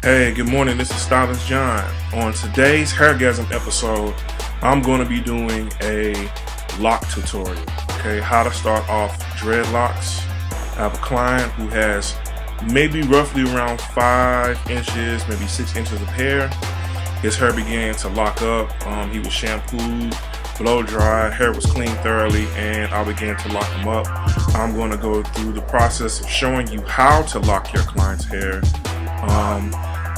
Hey, good morning. This is StylistJohn. On today's HairGasm episode, I'm going to be doing a lock tutorial. Okay, how to start off dreadlocks. I have a client who has maybe roughly around 5 inches, maybe 6 inches of hair. His hair began to lock up. He was shampooed, blow dried, hair was cleaned thoroughly, and I began to lock him up. I'm going to go through the process of showing you how to lock your client's hair.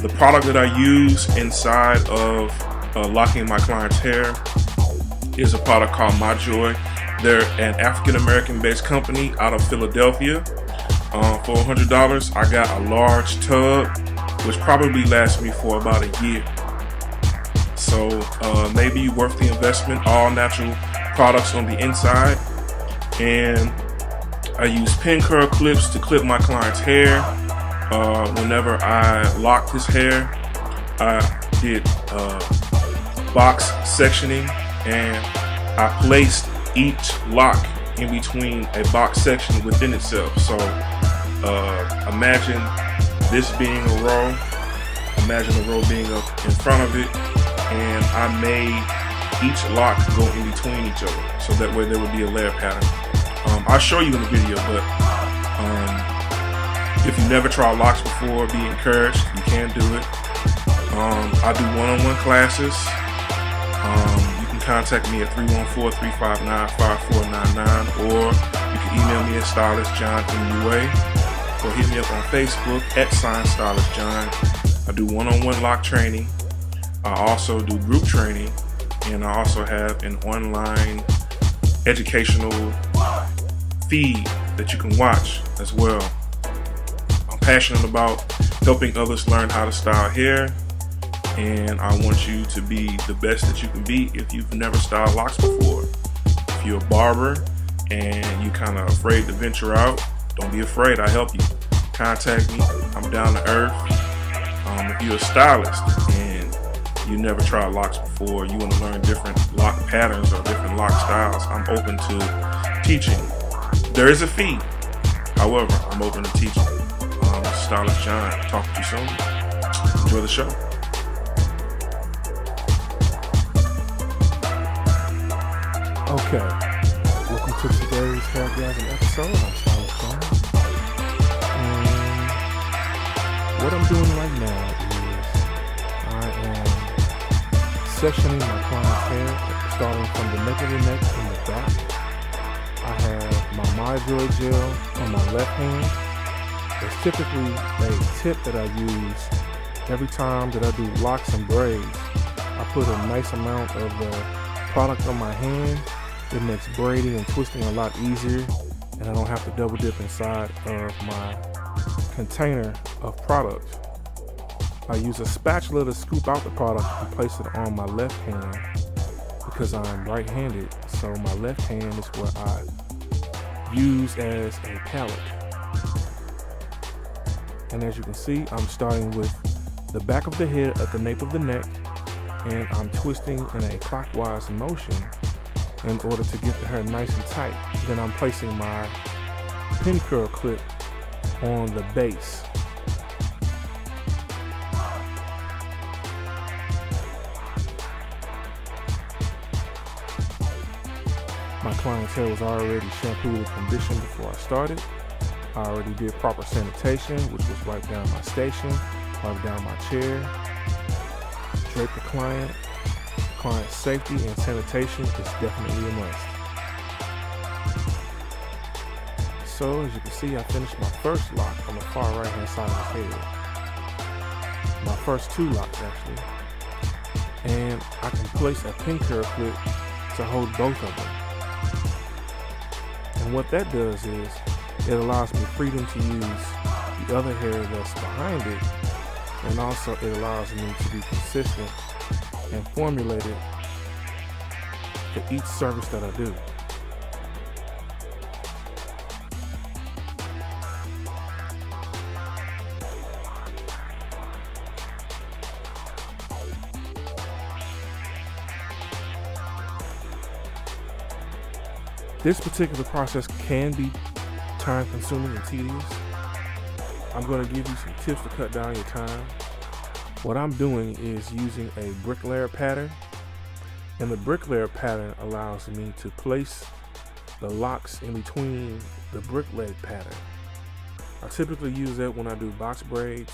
The product that I use inside of locking my client's hair is a product called My Joy. They're an African-American based company out of Philadelphia. For $100, I got a large tub, which probably lasts me for about a year. So maybe worth the investment. All natural products on the inside. And I use pin curl clips to clip my client's hair. Whenever I locked his hair, I did box sectioning, and I placed each lock in between a box section within itself. So imagine this being a row, imagine the row being up in front of it, and I made each lock go in between each other, so that way there would be a layer pattern. I'll show you in the video, but if you never tried locks before, be encouraged. You can do it. I do one-on-one classes. You can contact me at 314-359-5499, or you can email me at StylistJohnMUA, or hit me up on Facebook at StylistJohn. I do one-on-one lock training. I also do group training, and I also have an online educational feed that you can watch as well. Passionate about helping others learn how to style hair, and I want you to be the best that you can be if you've never styled locks before. If you're a barber and you're kind of afraid to venture out, don't be afraid. I help you. Contact me. I'm down to earth. If you're a stylist and you never tried locks before, you want to learn different lock patterns or different lock styles, I'm open to teaching. There is a fee. However, I'm open to teaching. Stylist John, talk to you soon. Enjoy the show. Okay, welcome to today's HairGasm episode. I'm Stylist John. And what I'm doing right now is I am sectioning my client's hair, starting from the neck of the neck in the back. I have my Joy gel on my left hand. It's typically a tip that I use every time that I do locks and braids. I put a nice amount of the product on my hand. It makes braiding and twisting a lot easier, and I don't have to double dip inside of my container of product. I use a spatula to scoop out the product and place it on my left hand because I'm right-handed, so my left hand is what I use as a palette. And as you can see, I'm starting with the back of the head at the nape of the neck, and I'm twisting in a clockwise motion in order to get the hair nice and tight. Then I'm placing my pin curl clip on the base. My client's hair was already shampooed and conditioned before I started. I already did proper sanitation, which was wipe down my station, wipe down my chair, drape the client. Client safety and sanitation is definitely a must. So as you can see, I finished my first lock on the far right hand side of his head. My first 2 locks actually. And I can place a pin curl clip to hold both of them. And what that does is it allows me freedom to use the other hair that's behind it, and also it allows me to be consistent and formulated for each service that I do. This particular process can be time consuming and tedious. I'm going to give you some tips to cut down your time. What I'm doing is using a bricklayer pattern, and the bricklayer pattern allows me to place the locks in between the brick leg pattern. I typically use that when I do box braids,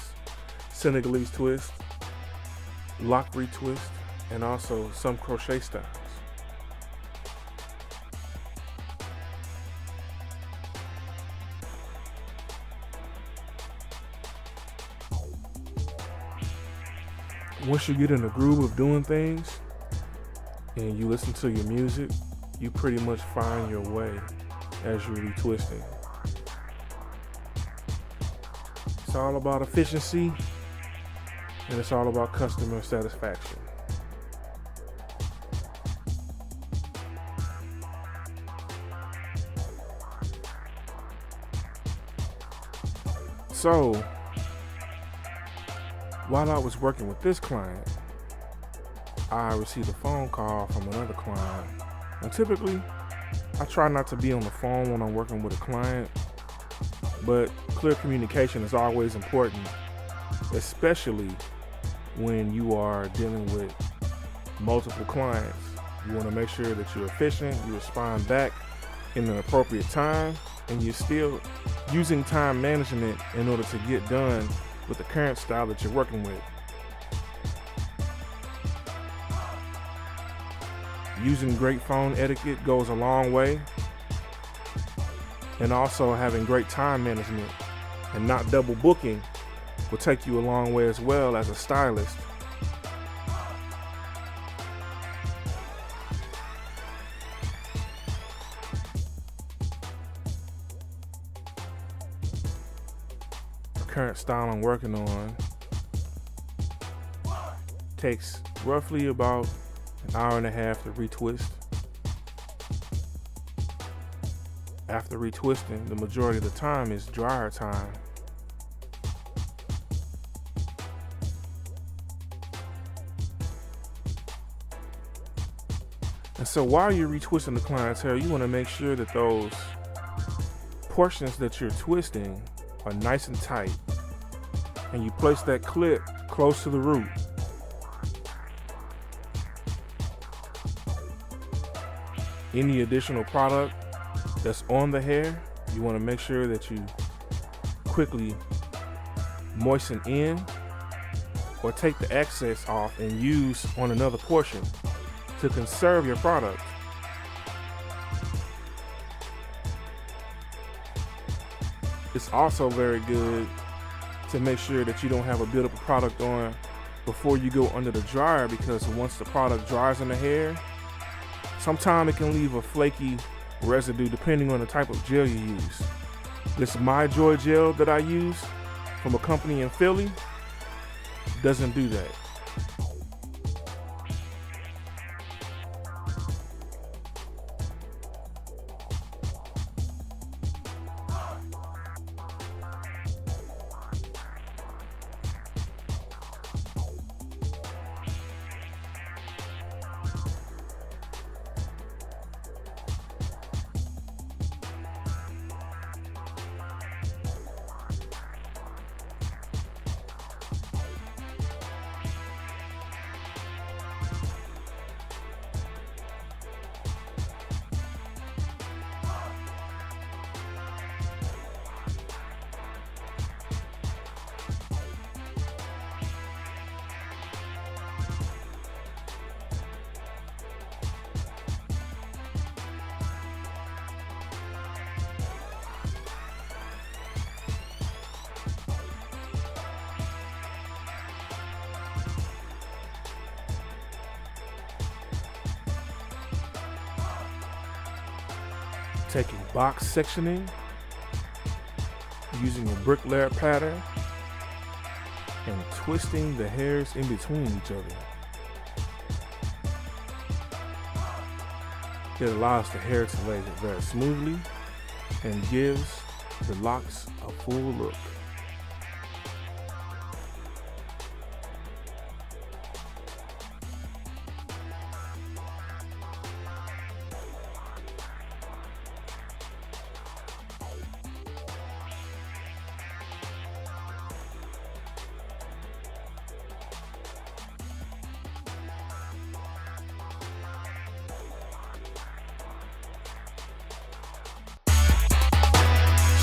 Senegalese twist, lock retwist, and also some crochet styles. Once you get in the groove of doing things and you listen to your music, you pretty much find your way as you're retwisting. It's all about efficiency, and it's all about customer satisfaction. So, while I was working with this client, I received a phone call from another client. And typically, I try not to be on the phone when I'm working with a client, but clear communication is always important, especially when you are dealing with multiple clients. You want to make sure that you're efficient, you respond back in an appropriate time, and you're still using time management in order to get done with the current style that you're working with. Using great phone etiquette goes a long way, and also having great time management and not double booking will take you a long way as well as a stylist. The current style I'm working on takes roughly about an hour and a half to retwist. After retwisting, the majority of the time is dryer time. And so while you're retwisting the clientele, you want to make sure that those portions that you're twisting are nice and tight, and you place that clip close to the root. Any additional product that's on the hair, you want to make sure that you quickly moisten in or take the excess off and use on another portion to conserve your product. It's also very good to make sure that you don't have a buildup of product on before you go under the dryer, because once the product dries in the hair, sometimes it can leave a flaky residue depending on the type of gel you use. This My Joy gel that I use from a company in Philly doesn't do that. Taking box sectioning, using a bricklayer pattern, and twisting the hairs in between each other. It allows the hair to lay very smoothly and gives the locks a full look.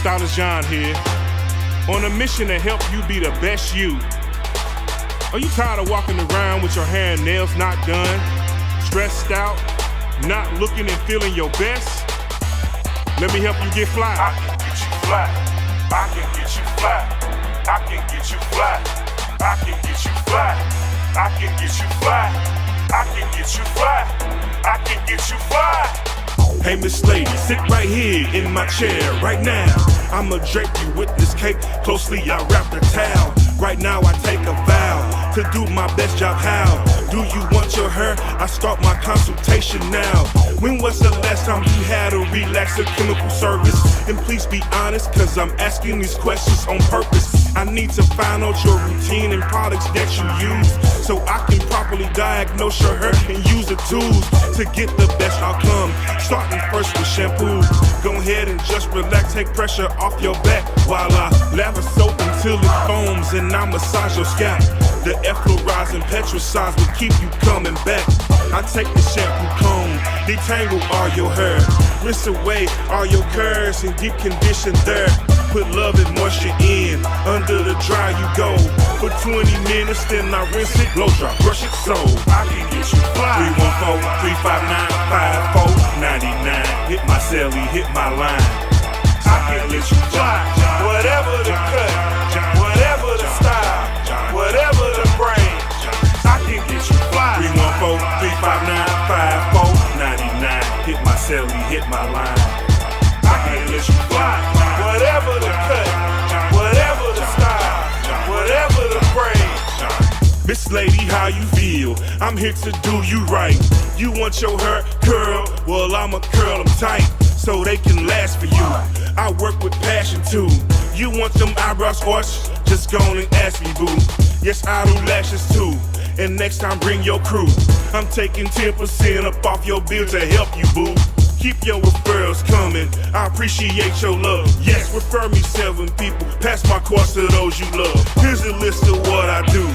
StylistJohn here, on a mission to help you be the best you. Are you tired of walking around with your hair and nails not done, stressed out, not looking and feeling your best? Let me help you get fly. I can get you fly. I can get you fly. I can get you fly. I can get you fly. I can get you fly. I can get you fly. I can get you fly. Hey Miss Lady, sit right here in my chair right now. I'ma drape you with this cape, closely I wrap the towel. Right now I take a vow to do my best job. How do you want your hair? I start my consultation now. When was the last time you had a relaxer chemical service? And please be honest, cause I'm asking these questions on purpose. I need to find out your routine and products that you use, so I can properly diagnose your hair and use the tools to get the best outcome. Starting first with shampoo. Go ahead and just relax, take pressure off your back while I lather soap until it foams and I massage your scalp. The efflorizing petricides will keep you coming back. I take the shampoo comb, detangle all your hair, rinse away all your curls and deep condition there. Put love and moisture in, under the dry you go. For 20 minutes, then I rinse it, blow dry, brush it so I can get you fly. 314-359-5499. Hit my celly, hit my line. I can get you fly. Whatever the cut, whatever the style, whatever the brain, I can get you fly. 314-359-5499. Hit my celly, hit my line. I can get you fly. Whatever the cut, whatever the style, whatever the brain. Miss Lady, how you feel? I'm here to do you right. You want your hair curl? Well, I'ma curl them tight so they can last for you. I work with passion too. You want them eyebrows arched? Just go on and ask me, boo. Yes, I do lashes too. And next time bring your crew. I'm taking 10% up off your bill to help you, boo. Keep your referrals coming, I appreciate your love. Yes, refer me 7 people, pass my course to those you love. Here's a list of what I do,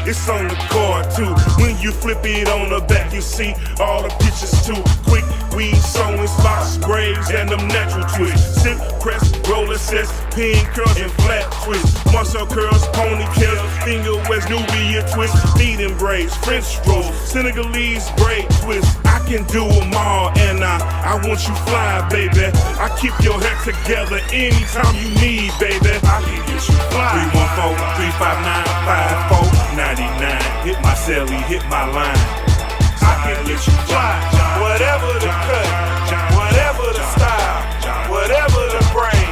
it's on the card too. When you flip it on the back, you see all the pictures too. Quick weave, sewing, locks, braids, and them natural twists. Sip, press, roll, assess, pin curls, and flat twists. Muscle curls, ponytails, finger waves, Nubia twist, feeding braids, French rolls, Senegalese braid twists. I can do them all, and I want you fly, baby. I keep your hair together anytime you need, baby. I can get you fly. 314-359-5499. Hit my celly, hit my line. I can get you fly. Whatever the cut, whatever the style, whatever the brain,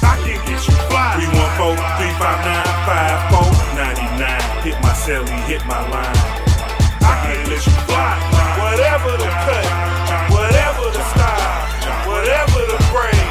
I can get you fly. 314-359-5499. Hit my celly, hit my line. I can get you fly. Whatever the cut, whatever the style, whatever the brain.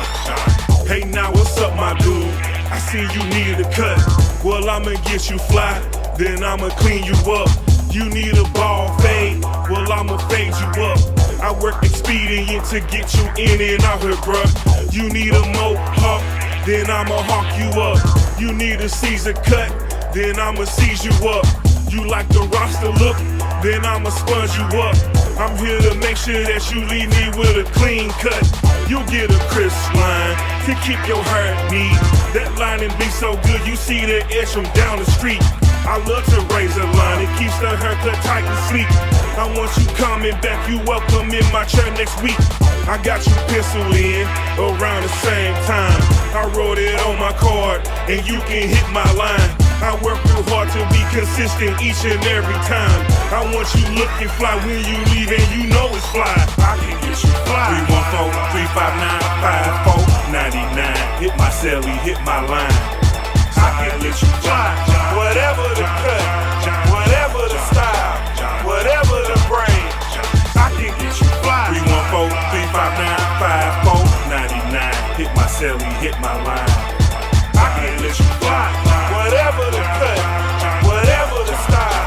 Hey now, what's up, my dude? I see you needed a cut. Well, I'ma get you fly, then I'ma clean you up. You need a ball fade, well, I'ma fade you up. I work expedient to get you in and out here, bruh. You need a mohawk, then I'ma hawk you up. You need a Caesar cut, then I'ma seize you up. You like the roster look, then I'ma sponge you up. I'm here to make sure that you leave me with a clean cut. You'll get a crisp line to keep your hair neat. That lining be so good, you see the edge from down the street. I love to raise a line, it keeps the haircut tight and sleek. I want you coming back, you welcome in my chair next week. I got you penciled in around the same time. I wrote it on my card, and you can hit my line. I work real hard to be consistent each and every time. I want you looking fly when you leave, and you know it's fly. I can get you fly. 314-359-5499. Hit my celly, hit my line. I can get you fly. Whatever the cut, whatever the style, whatever the brain, I can get you fly. 314-359-5499. Hit my celly, hit my line. I can get you fly. Whatever the cut, whatever the style,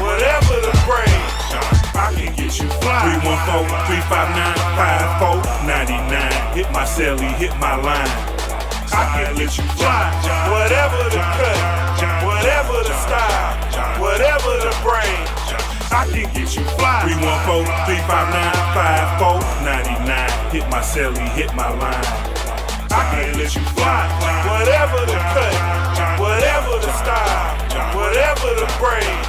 whatever the brain, I can get you fly. 314-359-5499. Hit my celly, hit my line. I can get you fly. Whatever the cut, whatever the style, whatever the brain, I can get you fly. 314-359-5499. Hit my celly, hit my line. I can get you fly. Whatever the cut, whatever the style, whatever the braid.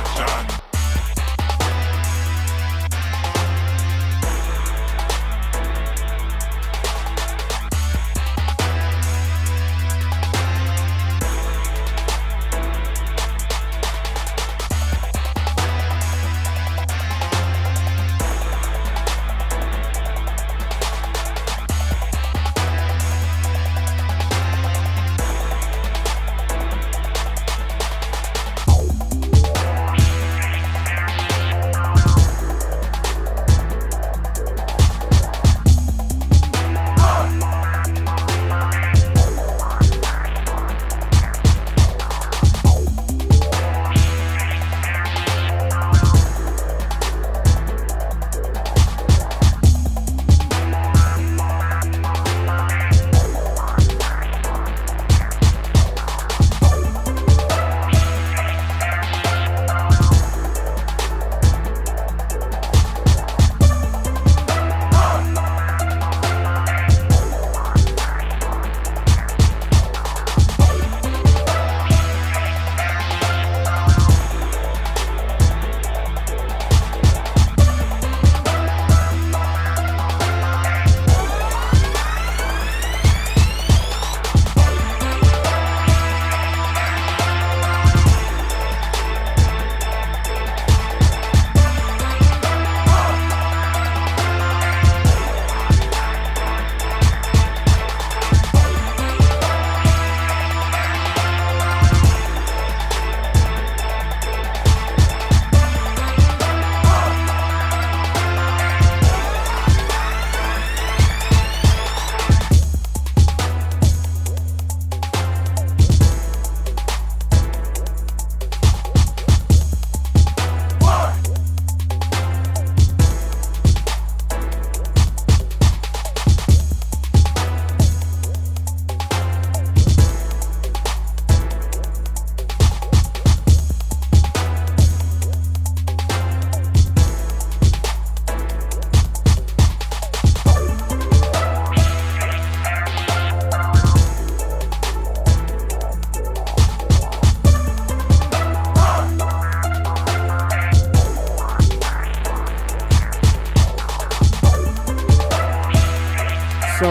So,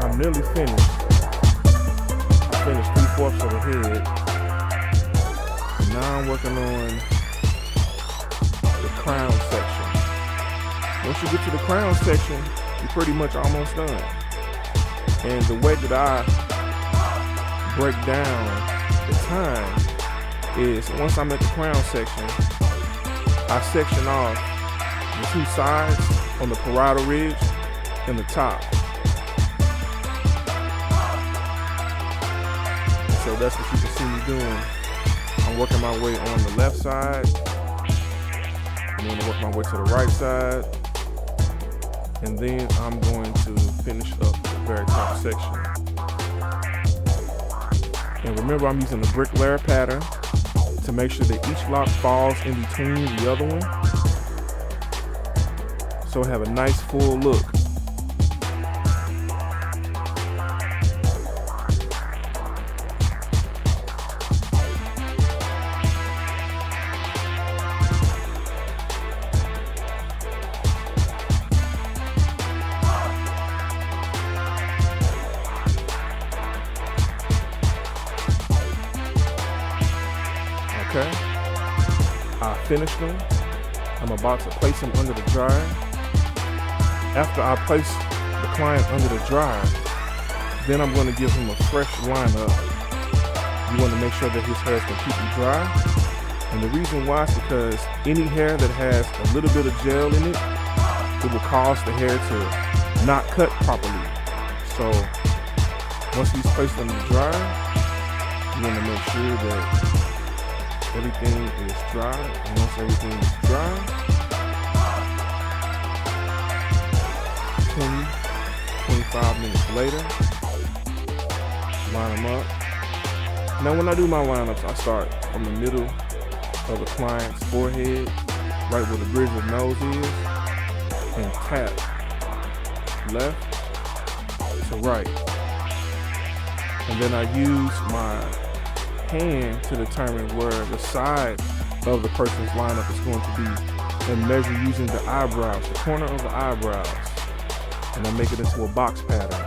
I'm nearly finished. I finished 3/4 of the head. And now I'm working on the crown section. Once you get to the crown section, you're pretty much almost done. And the way that I break down the time is once I'm at the crown section, I section off the two sides on the parietal ridge and the top. And so that's what you can see me doing. I'm working my way on the left side, and then I work my way to the right side, and then I'm going to finish up the very top section. And remember, I'm using the bricklayer pattern to make sure that each lock falls in between the other one, so have a nice full look. Okay, I finished them. I'm about to place them under the dryer. After I place the client under the dryer, then I'm going to give him a fresh lineup. You want to make sure that his hair is completely dry. And the reason why is because any hair that has a little bit of gel in it, it will cause the hair to not cut properly. So once he's placed under the dryer, you want to make sure that everything is dry. And once everything is dry, 20-25 minutes later, line them up. Now when I do my lineups, I start from the middle of the client's forehead, right where the bridge of the nose is, and tap left, to right. And then I use my hand to determine where the side of the person's lineup is going to be, and measure using the eyebrows, the corner of the eyebrows, and I make it into a box pattern.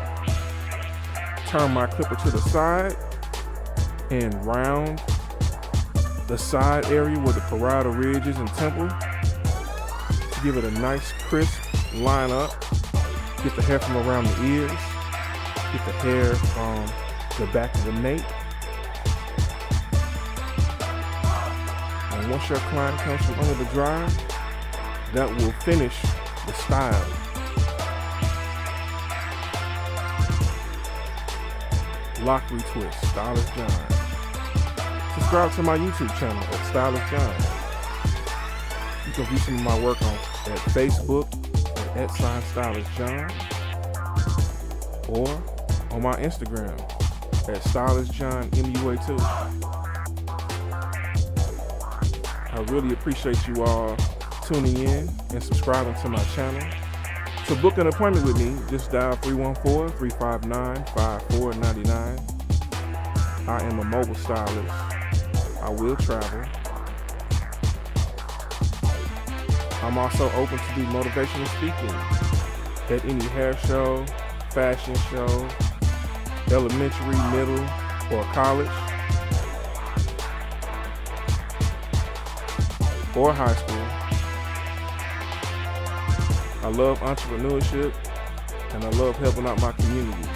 Turn my clipper to the side and round the side area where the parietal ridge is and temple to give it a nice crisp line up. Get the hair from around the ears, get the hair from the back of the nape. And once your client comes from under the dryer, that will finish the style. Lock retwist, StylistJohn. Subscribe to my YouTube channel at StylistJohn. You can view some of my work at Facebook at @StylistJohn, or on my Instagram at StylistJohnMUA2. I really appreciate you all tuning in and subscribing to my channel. To book an appointment with me, just dial 314-359-5499. I am a mobile stylist. I will travel. I'm also open to do motivational speaking at any hair show, fashion show, elementary, middle, or college, or high school. I love entrepreneurship, and I love helping out my community.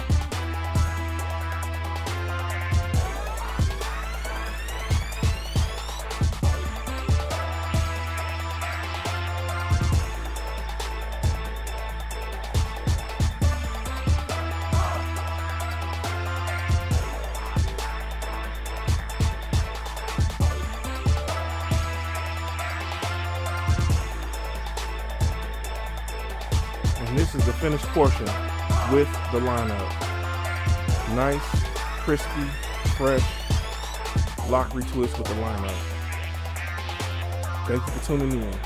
And this is the finished portion with the lineup. Nice, crispy, fresh lock retwist with the lineup. Thank you for tuning in.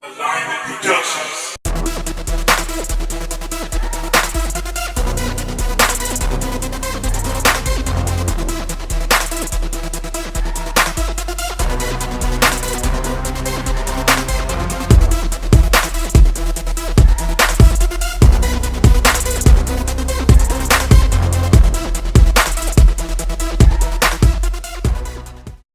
The